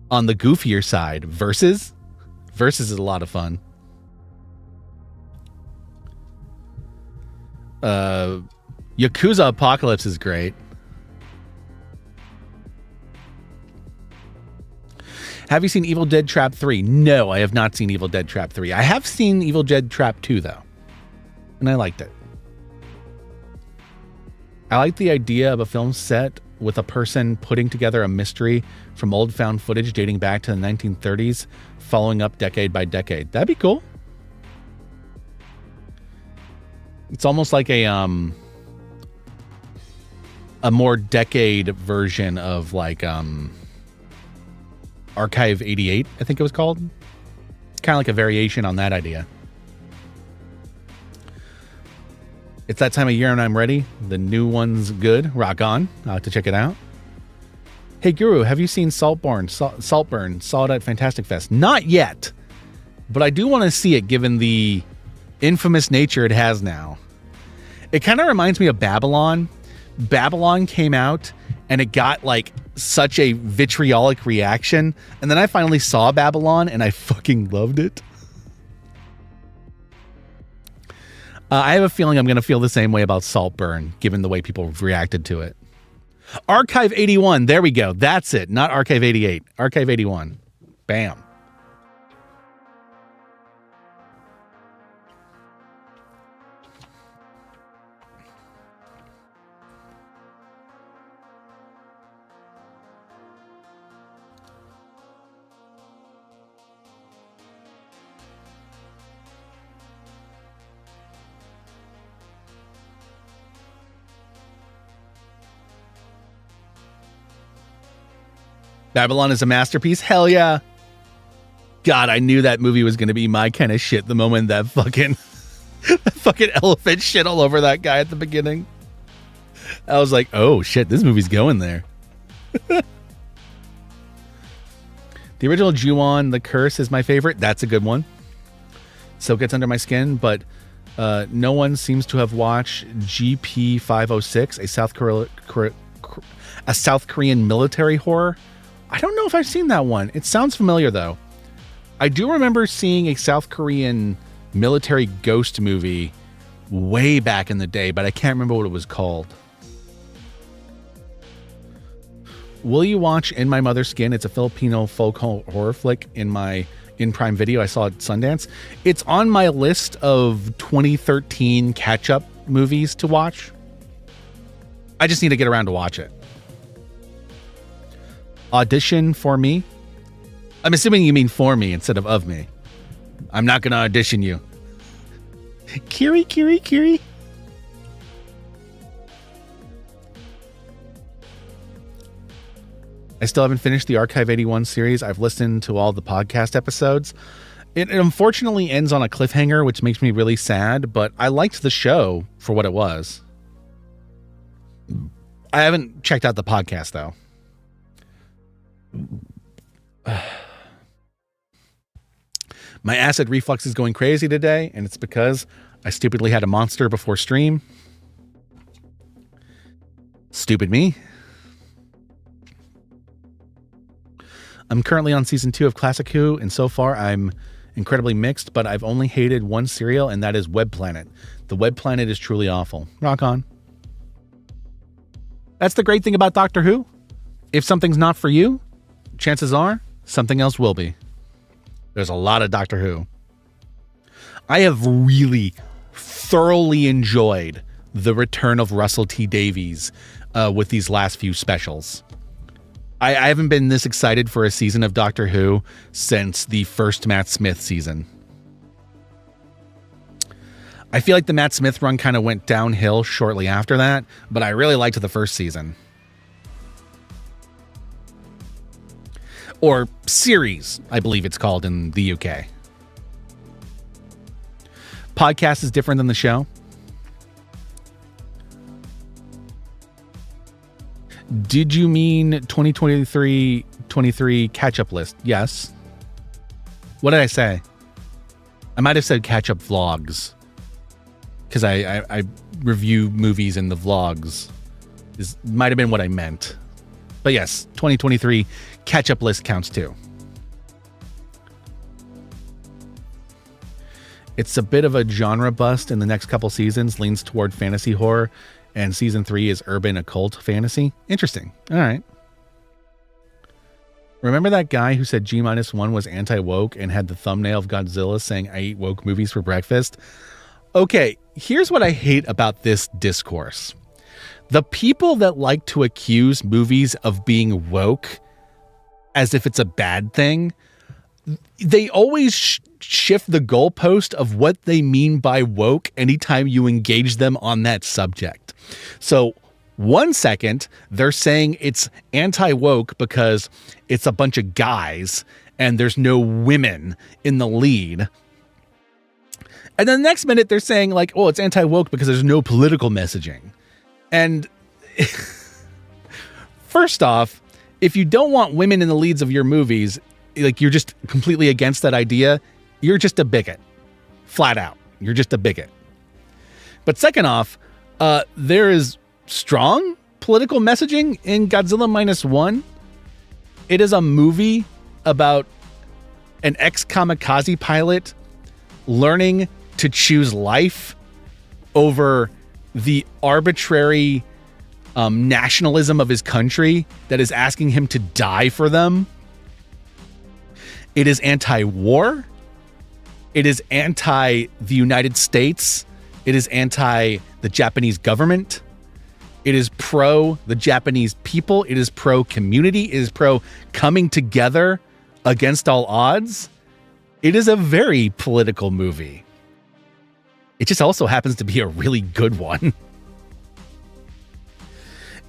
on the goofier side, Versus. Versus is a lot of fun. Yakuza Apocalypse is great. Have you seen Evil Dead Trap 3? No, I have not seen Evil Dead Trap 3. I have seen Evil Dead Trap 2, though. And I liked it. I like the idea of a film set with a person putting together a mystery from old found footage dating back to the 1930s, following up decade by decade. That'd be cool. It's almost like a more decade version of like Archive 88, I think it was called. Kind of like a variation on that idea. It's that time of year and I'm ready. The new one's good. Rock on. I'll have to check it out. Hey, Guru, have you seen Saltburn? Saw it at Fantastic Fest. Not yet, but I do want to see it given the infamous nature it has now. It kind of reminds me of Babylon. Babylon came out and it got like such a vitriolic reaction. And then I finally saw Babylon and I fucking loved it. I have a feeling I'm going to feel the same way about Saltburn, given the way people have reacted to it. Archive 81. There we go. That's it. Not Archive 88. Archive 81. Bam. Babylon is a masterpiece. Hell yeah. God, I knew that movie was going to be my kind of shit the moment that fucking elephant shit all over that guy at the beginning. I was like, oh shit, this movie's going there. The original Ju-on, The Curse is my favorite. That's a good one. So it gets under my skin, but no one seems to have watched GP 506, a South Korean military horror. I don't know if I've seen that one. It sounds familiar, though. I do remember seeing a South Korean military ghost movie way back in the day, but I can't remember what it was called. Will you watch In My Mother's Skin? It's a Filipino folk horror flick in Prime Video. I saw it at Sundance. It's on my list of 2013 catch-up movies to watch. I just need to get around to watch it. Audition for me? I'm assuming you mean for me instead of me. I'm not going to audition you. Kiri. I still haven't finished the Archive 81 series. I've listened to all the podcast episodes. It unfortunately ends on a cliffhanger, which makes me really sad, but I liked the show for what it was. I haven't checked out the podcast, though. My acid reflux is going crazy today, and it's because I stupidly had a monster before stream. Stupid me. I'm currently on season 2 of Classic Who, and so far I'm incredibly mixed, but I've only hated one serial, and that is Web Planet. The Web Planet is truly awful. Rock on. That's the great thing about Doctor Who. If something's not for you, chances are something else will be. There's a lot of Doctor Who. I have really thoroughly enjoyed the return of Russell T Davies with these last few specials. I haven't been this excited for a season of Doctor Who since the first Matt Smith season. I feel like the Matt Smith run kind of went downhill shortly after that, but I really liked the first season. Or series, I believe it's called in the UK. Podcast is different than the show. Did you mean 2023 catch-up list? Yes. What did I say? I might have said catch-up vlogs. Because I review movies in the vlogs. This might have been what I meant. But yes, 2023 catch-up list counts too. It's a bit of a genre bust in the next couple seasons, leans toward fantasy horror, and season 3 is urban occult fantasy. Interesting. All right. Remember that guy who said G-1 was anti-woke and had the thumbnail of Godzilla saying, "I eat woke movies for breakfast"? Okay, here's what I hate about this discourse. The people that like to accuse movies of being woke as if it's a bad thing, they always shift the goalpost of what they mean by woke anytime you engage them on that subject. So 1 second, they're saying it's anti-woke because it's a bunch of guys and there's no women in the lead. And then the next minute they're saying like, oh, it's anti-woke because there's no political messaging. And first off, if you don't want women in the leads of your movies, like you're just completely against that idea, you're just a bigot. Flat out. You're just a bigot. But second off, there is strong political messaging in Godzilla -1. It is a movie about an ex-kamikaze pilot learning to choose life over the arbitrary nationalism of his country that is asking him to die for them. It is anti-war. It is anti the United States. It is anti the Japanese government. It is pro the Japanese people. It is pro community. It is pro coming together against all odds. It is a very political movie. It just also happens to be a really good one.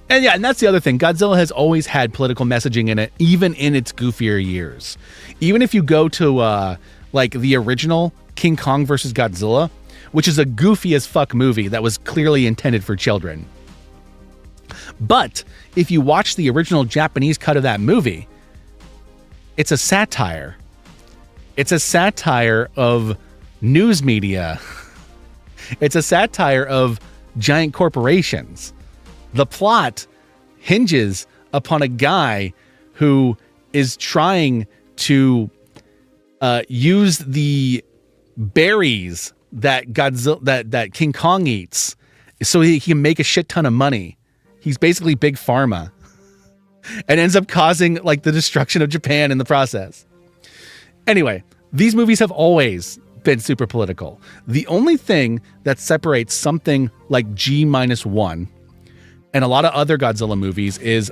And yeah, and that's the other thing. Godzilla has always had political messaging in it, even in its goofier years. Even if you go to like the original King Kong versus Godzilla, which is a goofy as fuck movie that was clearly intended for children. But if you watch the original Japanese cut of that movie, it's a satire. It's a satire of news media. It's a satire of giant corporations. The plot hinges upon a guy who is trying to use the berries that Godzilla, that King Kong eats, so he can make a shit ton of money. He's basically big pharma, and ends up causing like the destruction of Japan in the process. Anyway, these movies have always been super political. The only thing that separates something like G-1 and a lot of other Godzilla movies is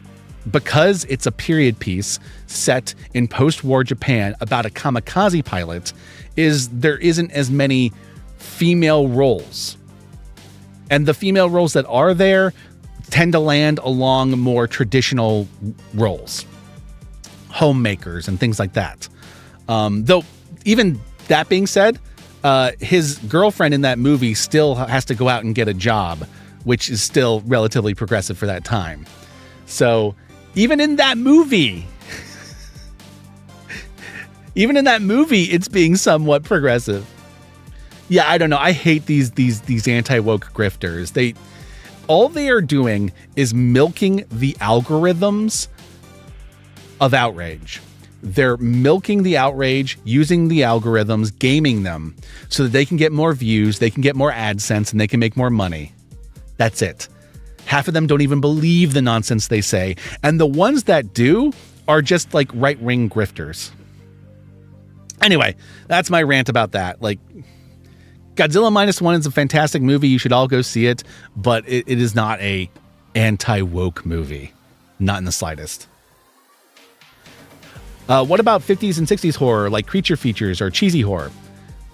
because it's a period piece set in post-war Japan about a kamikaze pilot, is there isn't as many female roles. And the female roles that are there tend to land along more traditional roles. Homemakers and things like that. Though, even that being said, his girlfriend in that movie still has to go out and get a job, which is still relatively progressive for that time. So even in that movie, it's being somewhat progressive. Yeah, I don't know. I hate these anti-woke grifters. All they are doing is milking the algorithms of outrage. They're milking the outrage, using the algorithms, gaming them so that they can get more views, they can get more AdSense, and they can make more money. That's it. Half of them don't even believe the nonsense they say. And the ones that do are just like right-wing grifters. Anyway, that's my rant about that. Like, Godzilla Minus One is a fantastic movie. You should all go see it, but it is not a anti-woke movie. Not in the slightest. What about 50s and 60s horror, like creature features or cheesy horror?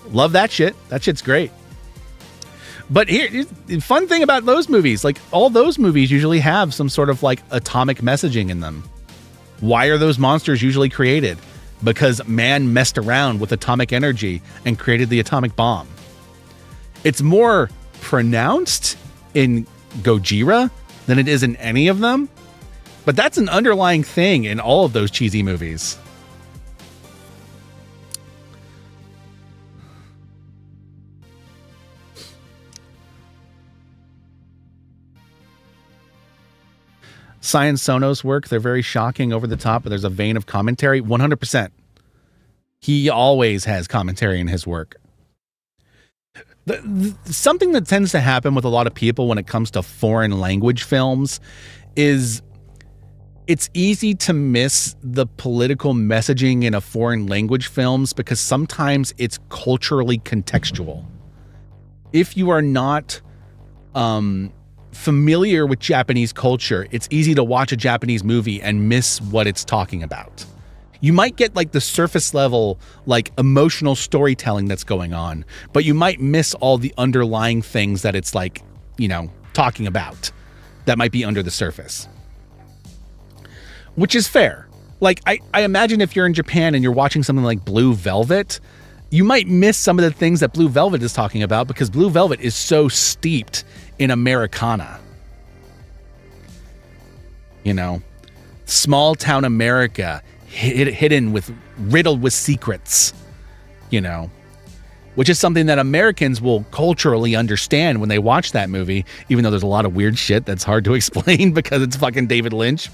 Love that shit. That shit's great. But here, the fun thing about those movies, like all those movies usually have some sort of like atomic messaging in them. Why are those monsters usually created? Because man messed around with atomic energy and created the atomic bomb. It's more pronounced in Gojira than it is in any of them. But that's an underlying thing in all of those cheesy movies. Science Sono's work, they're very shocking, over the top, but there's a vein of commentary. 100%. He always has commentary in his work. Something that tends to happen with a lot of people when it comes to foreign language films is it's easy to miss the political messaging in a foreign language films because sometimes it's culturally contextual. If you are not familiar with Japanese culture, it's easy to watch a Japanese movie and miss what it's talking about. You might get like the surface level, like emotional storytelling that's going on, but you might miss all the underlying things that it's like, you know, talking about that might be under the surface. Which is fair. Like, I imagine if you're in Japan and you're watching something like Blue Velvet, you might miss some of the things that Blue Velvet is talking about because Blue Velvet is so steeped in Americana. You know, small town America, riddled with secrets, you know, which is something that Americans will culturally understand when they watch that movie, even though there's a lot of weird shit that's hard to explain because it's fucking David Lynch.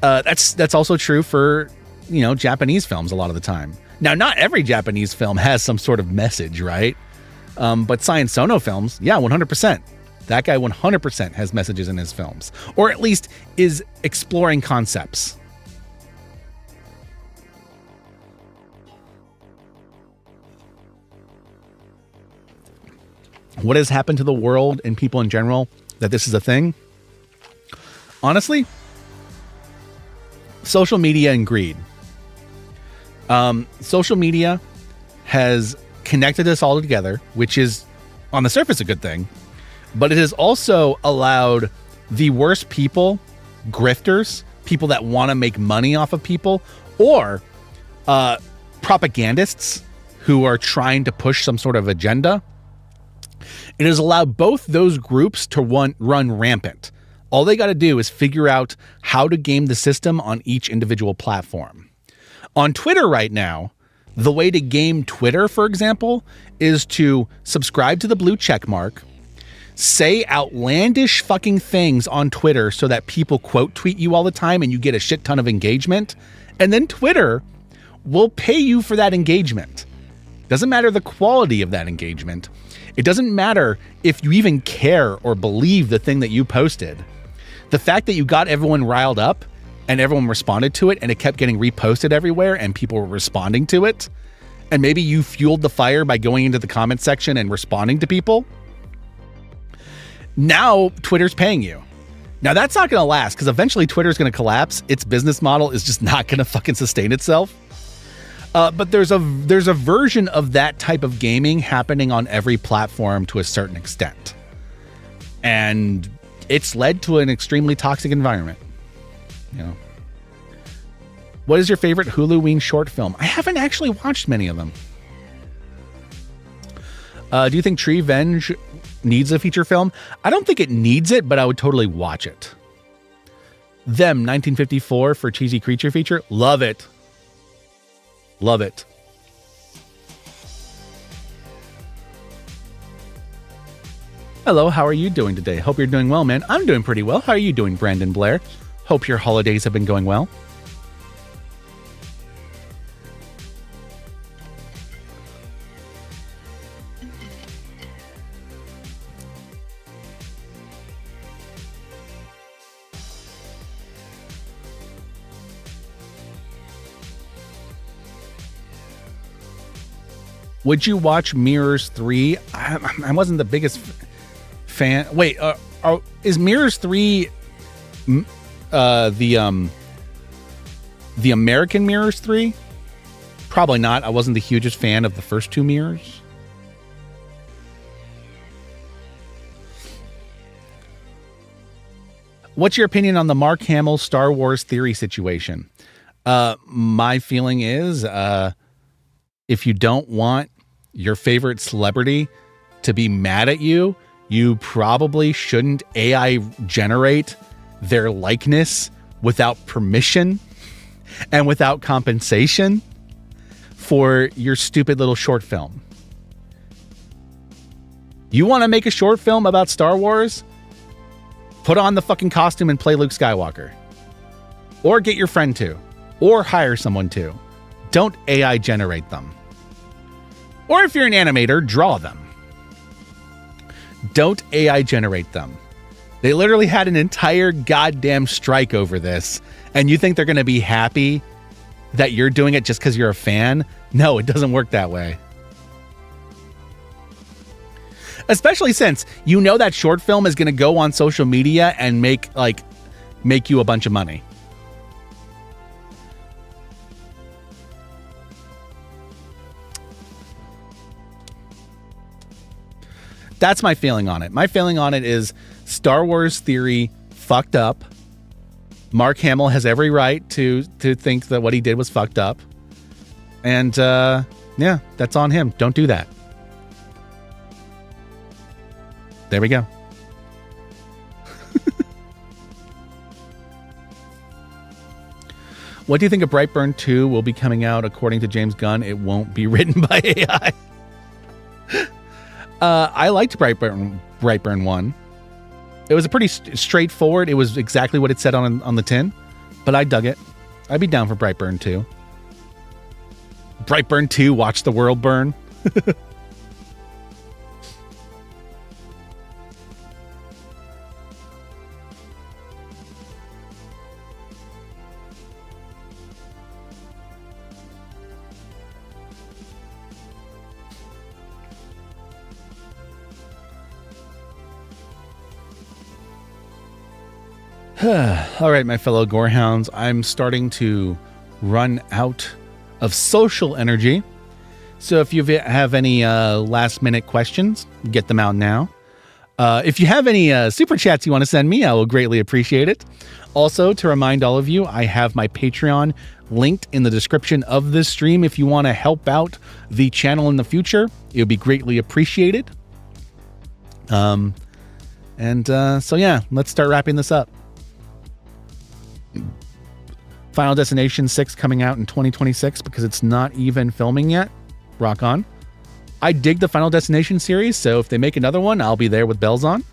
That's also true for, you know, Japanese films a lot of the time. Now, not every Japanese film has some sort of message, right? But Science Sono films, yeah, 100%. That guy 100% has messages in his films, or at least is exploring concepts. What has happened to the world and people in general that this is a thing? Honestly, social media and greed. Social media has connected us all together, which is on the surface a good thing, but it has also allowed the worst people, grifters, people that want to make money off of people, or propagandists who are trying to push some sort of agenda. It has allowed both those groups to run rampant. All they got to do is figure out how to game the system on each individual platform. On Twitter right now, the way to game Twitter, for example, is to subscribe to the blue check mark, say outlandish fucking things on Twitter so that people quote tweet you all the time and you get a shit ton of engagement, and then Twitter will pay you for that engagement. Doesn't matter the quality of that engagement. It doesn't matter if you even care or believe the thing that you posted. The fact that you got everyone riled up and everyone responded to it and it kept getting reposted everywhere and people were responding to it, and maybe you fueled the fire by going into the comment section and responding to people, now Twitter's paying you. Now that's not going to last because eventually Twitter's going to collapse. Its business model is just not going to fucking sustain itself. But there's a version of that type of gaming happening on every platform to a certain extent. And it's led to an extremely toxic environment. You know. What is your favorite Huluween short film? I haven't actually watched many of them. Do you think Tree Venge needs a feature film? I don't think it needs it, but I would totally watch it. Them 1954 for cheesy creature feature. Love it. Love it. Hello, how are you doing today? Hope you're doing well, man. I'm doing pretty well. How are you doing, Brandon Blair? Hope your holidays have been going well. Would you watch Mirrors 3? I wasn't the biggest fan. Wait, is Mirrors 3 the American Mirrors 3? Probably not. I wasn't the hugest fan of the first two Mirrors. What's your opinion on the Mark Hamill Star Wars theory situation? My feeling is, if you don't want your favorite celebrity to be mad at you, you probably shouldn't AI generate their likeness without permission and without compensation for your stupid little short film. You want to make a short film about Star Wars? Put on the fucking costume and play Luke Skywalker. Or get your friend to. Or hire someone to. Don't AI generate them. Or if you're an animator, draw them. Don't AI generate them. They literally had an entire goddamn strike over this, and you think they're going to be happy that you're doing it just because you're a fan? No, it doesn't work that way. Especially since you know that short film is going to go on social media and make you a bunch of money. That's my feeling on it. My feeling on it is Star Wars theory fucked up. Mark Hamill has every right to think that what he did was fucked up. And yeah, that's on him. Don't do that. There we go. What do you think of Brightburn 2 will be coming out? According to James Gunn, it won't be written by AI. I liked Brightburn 1. It was a pretty straightforward. It was exactly what it said on the tin, but I dug it. I'd be down for Brightburn 2. Brightburn 2, watch the world burn. All right, my fellow gorehounds, I'm starting to run out of social energy. So if you have any last minute questions, get them out now. If you have any super chats you want to send me, I will greatly appreciate it. Also, to remind all of you, I have my Patreon linked in the description of this stream. If you want to help out the channel in the future, it would be greatly appreciated. So yeah, let's start wrapping this up. Final Destination 6 coming out in 2026 because it's not even filming yet. Rock on. I dig the Final Destination series, so if they make another one, I'll be there with bells on.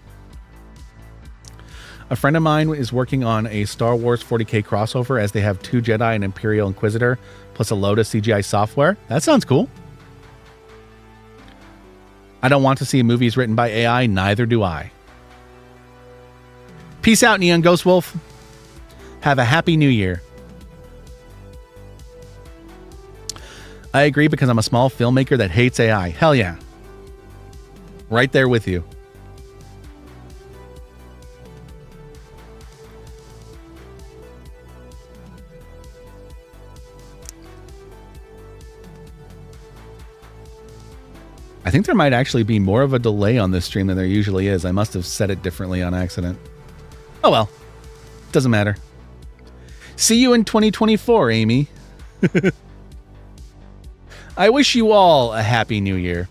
A friend of mine is working on a Star Wars 40K crossover as they have 2 Jedi, an Imperial Inquisitor, plus a load of CGI software. That sounds cool. I don't want to see movies written by AI, neither do I. Peace out, Neon Ghost Wolf. Have a happy new year. I agree because I'm a small filmmaker that hates AI. Hell yeah. Right there with you. I think there might actually be more of a delay on this stream than there usually is. I must have said it differently on accident. Oh well, doesn't matter. See you in 2024, Amy. I wish you all a happy new year.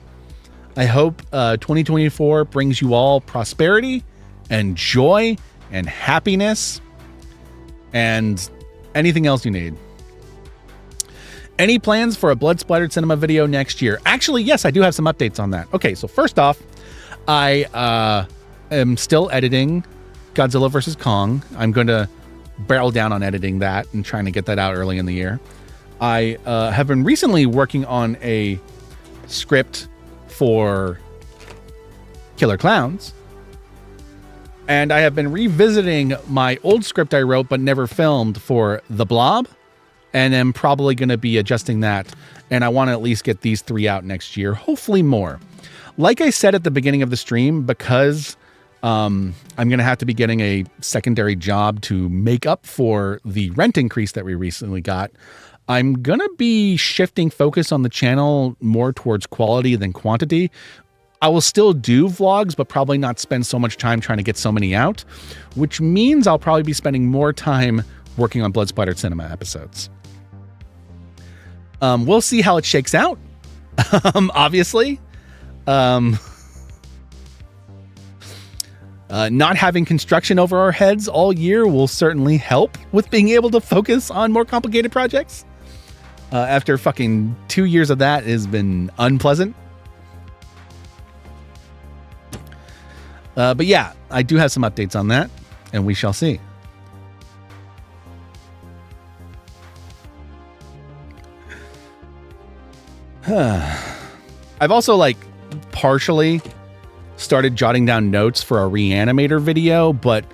I hope 2024 brings you all prosperity and joy and happiness and anything else you need. Any plans for a Blood Splattered Cinema video next year? Actually, yes, I do have some updates on that. Okay, so first off, I am still editing Godzilla vs. Kong. I'm going to barrel down on editing that and trying to get that out early in the year. I have been recently working on a script for Killer Clowns. And I have been revisiting my old script I wrote but never filmed for The Blob. And I'm probably going to be adjusting that. And I want to at least get these 3 out next year. Hopefully more. Like I said at the beginning of the stream, because I'm going to have to be getting a secondary job to make up for the rent increase that we recently got, I'm going to be shifting focus on the channel more towards quality than quantity. I will still do vlogs, but probably not spend so much time trying to get so many out, which means I'll probably be spending more time working on Blood Splattered Cinema episodes. We'll see how it shakes out. Obviously. Not having construction over our heads all year will certainly help with being able to focus on more complicated projects. After fucking 2 years of that has been unpleasant. But yeah, I do have some updates on that, and we shall see. I've also partially started jotting down notes for a Reanimator video, but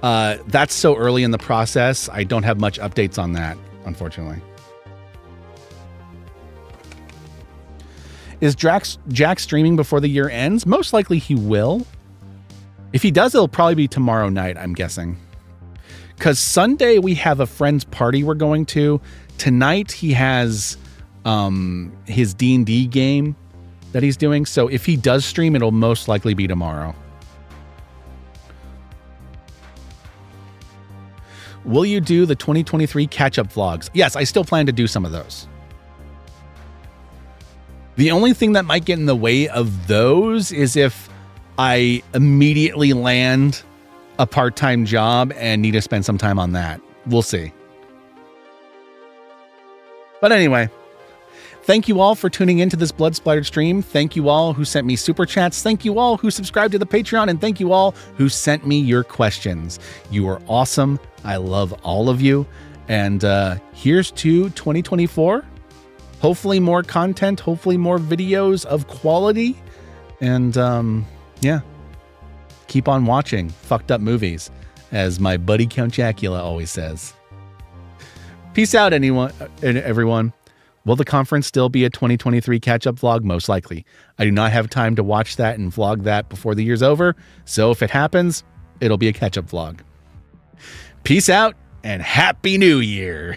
that's so early in the process, I don't have much updates on that, unfortunately. Is Jack streaming before the year ends? Most likely he will. If he does, it'll probably be tomorrow night, I'm guessing. Because Sunday we have a friend's party we're going to. Tonight he has his D&D game that he's doing. So if he does stream, it'll most likely be tomorrow. Will you do the 2023 catch-up vlogs? Yes, I still plan to do some of those. The only thing that might get in the way of those is if I immediately land a part-time job and need to spend some time on that. We'll see. But anyway, thank you all for tuning into this Blood Splattered stream. Thank you all who sent me super chats. Thank you all who subscribed to the Patreon. And thank you all who sent me your questions. You are awesome. I love all of you. And here's to 2024. Hopefully more content. Hopefully more videos of quality. And yeah, keep on watching fucked up movies, as my buddy Count Jacula always says. Peace out, everyone. Will the conference still be a 2023 catch-up vlog? Most likely. I do not have time to watch that and vlog that before the year's over, so if it happens, it'll be a catch-up vlog. Peace out, and Happy New Year!